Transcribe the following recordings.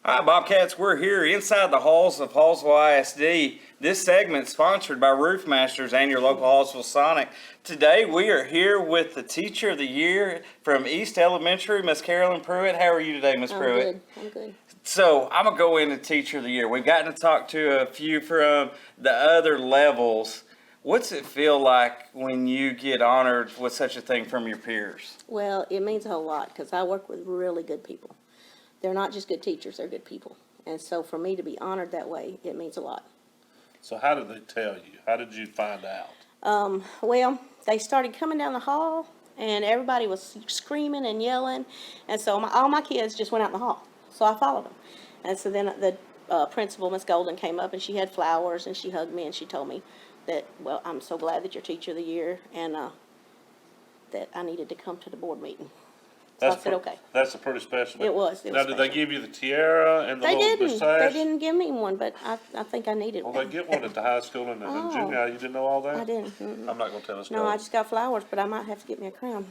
Hi, Bobcats. We're here inside the halls of Hallsville ISD. This segment sponsored by Roof Masters and your local Hallsville Sonic. Today we are here with the Teacher of the Year from East Elementary, Miss Carolyn Pruitt. How are you today, Miss Pruitt? I'm good. So I'm going to go into Teacher of the Year. We've gotten to talk to a few from the other levels. What's it feel like when you get honored with such a thing from your peers? Well, it means a whole lot because I work with really good people. They're not just good teachers, they're good people. And so for me to be honored that way, it means a lot. So how did they tell you? How did you find out? Well, they started coming down the hall and everybody was screaming and yelling. And so all my kids just went out in the hall. So I followed them. And so then the principal, Miss Golden, came up and she had flowers and she hugged me and she told me that, well, I'm so glad that you're Teacher of the Year and that I needed to come to the board meeting. So I said, okay. That's a pretty special. It was. Now, did they give you the tiara and the little sash? They didn't give me one, but I think I needed one. Well, they get one at the high school and in junior high. You didn't know all that? I didn't. Mm-mm. I'm not going to tell a story. No, I just got flowers, but I might have to get me a crown.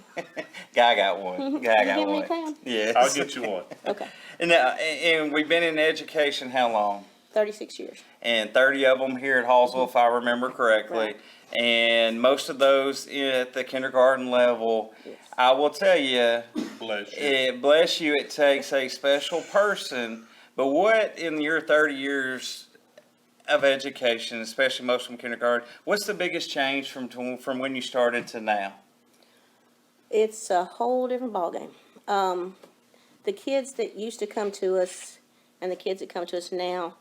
Guy got one. Guy got Give me one. a crown? Yes. I'll get you one. Okay. And we've been in education how long? 36 years. And 30 of them here at Hallsville, if I remember correctly. Right. And most of those at the kindergarten level. Yes. I will tell you, Bless you. it takes a special person. But what in your 30 years of education, especially most from kindergarten, what's the biggest change from when you started to now? It's a whole different ballgame. The kids that used to come to us and the kids that come to us now,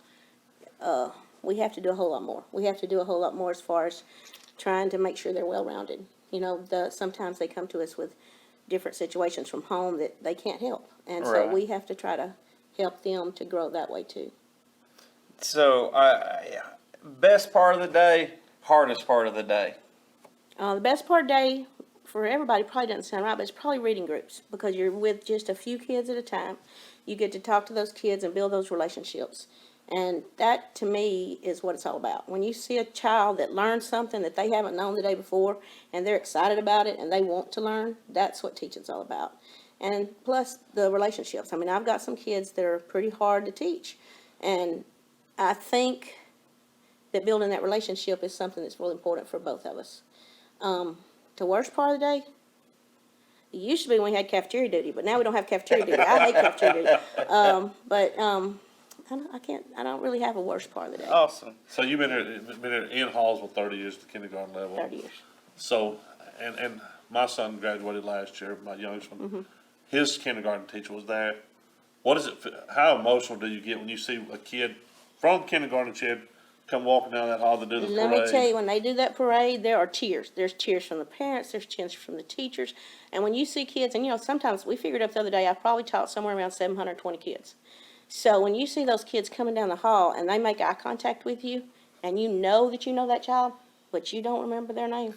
we have to do a whole lot more. We have to do a whole lot more as far as trying to make sure they're well-rounded. You know, sometimes they come to us with different situations from home that they can't help. And so we have to try to help them to grow that way too. So, best part of the day, hardest part of the day? The best part of the day for everybody probably doesn't sound right, but it's probably reading groups because you're with just a few kids at a time. You get to talk to those kids and build those relationships. And that, to me, is what it's all about. When you see a child that learns something that they haven't known the day before, and they're excited about it, and they want to learn, that's what teaching's all about. And plus, the relationships. I mean, I've got some kids that are pretty hard to teach. And I think that building that relationship is something that's really important for both of us. The worst part of the day, it used to be when we had cafeteria duty, but now we don't have cafeteria duty. I hate cafeteria duty. I don't really have a worst part of the day. Awesome. So you've been in Hallsville 30 years at the kindergarten level. 30 years. So, and my son graduated last year, my youngest one. Mm-hmm. His kindergarten teacher was there. What is it? How emotional do you get when you see a kid from kindergarten kid come walking down that hall to do the parade? Let me tell you, when they do that parade, there are tears. There's tears from the parents. There's tears from the teachers. And when you see kids, and you know, sometimes we figured up the other day, I probably taught somewhere around 720 kids. So when you see those kids coming down the hall and they make eye contact with you, and you know that you know that child, but you don't remember their name.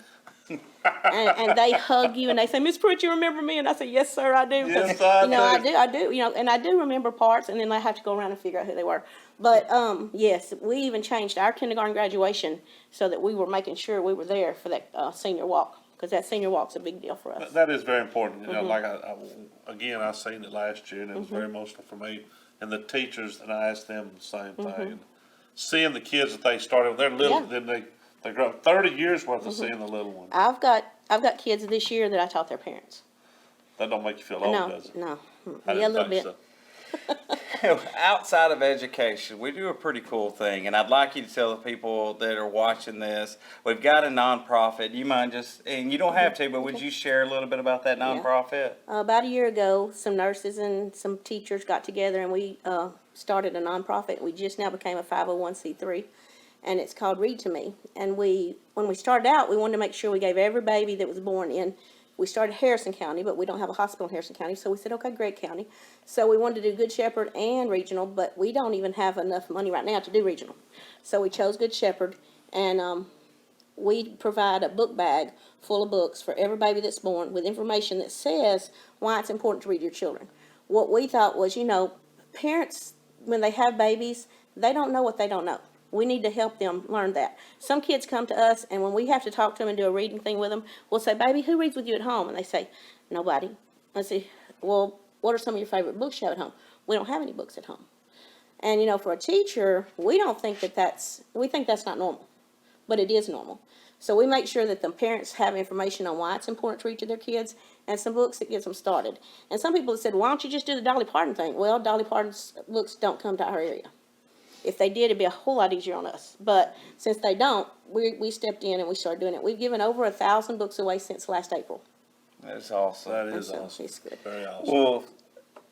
and they hug you and they say, Miss Pruitt, you remember me? And I say, yes, sir, I do. Yes, I do. I do. You know, and I do remember parts, and then I have to go around and figure out who they were. But yes, we even changed our kindergarten graduation so that we were making sure we were there for that senior walk, because that senior walk's a big deal for us. That is very important. You know, like I seen it last year, and it was very emotional for me. And the teachers, and I asked them the same thing. And seeing the kids that they started, they're little, then they grow up 30 years worth of seeing the little one. I've got kids this year that I taught their parents. That don't make you feel old, does it? No. I Yeah, a little think bit. so. Outside of education, we do a pretty cool thing, and I'd like you to tell the people that are watching this, we've got a nonprofit. You mind and you don't have to, but would you share a little bit about that nonprofit? About a year ago, some nurses and some teachers got together and we started a nonprofit. We just now became a 501c3, and it's called Read to Me. And when we started out, we wanted to make sure we gave every baby that was born in. We started Harrison County, but we don't have a hospital in Harrison County, so we said, okay, Gregg County. So we wanted to do Good Shepherd and regional, but we don't even have enough money right now to do regional. So we chose Good Shepherd, and we provide a book bag full of books for every baby that's born with information that says why it's important to read your children. What we thought was, you know, parents, when they have babies, they don't know what they don't know. We need to help them learn that. Some kids come to us, and when we have to talk to them and do a reading thing with them, we'll say, baby, who reads with you at home? And they say, nobody. I say, well, what are some of your favorite books you have at home? We don't have any books at home. And, you know, for a teacher, we think that's not normal, but it is normal. So we make sure that the parents have information on why it's important to read to their kids and some books that gets them started. And some people have said, why don't you just do the Dolly Parton thing? Well, Dolly Parton's books don't come to our area. If they did, it'd be a whole lot easier on us. But since they don't, we stepped in and we started doing it. We've given over 1,000 books away since last April. That's awesome. That is So awesome. it's good. Very awesome. Well,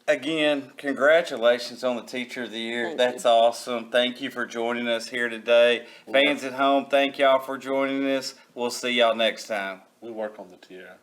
again, congratulations on the Teacher of the Year. Thank That's you. awesome. Thank you for joining us here today. Fans at home, thank y'all for joining us. We'll see y'all next time. We work on the tiara.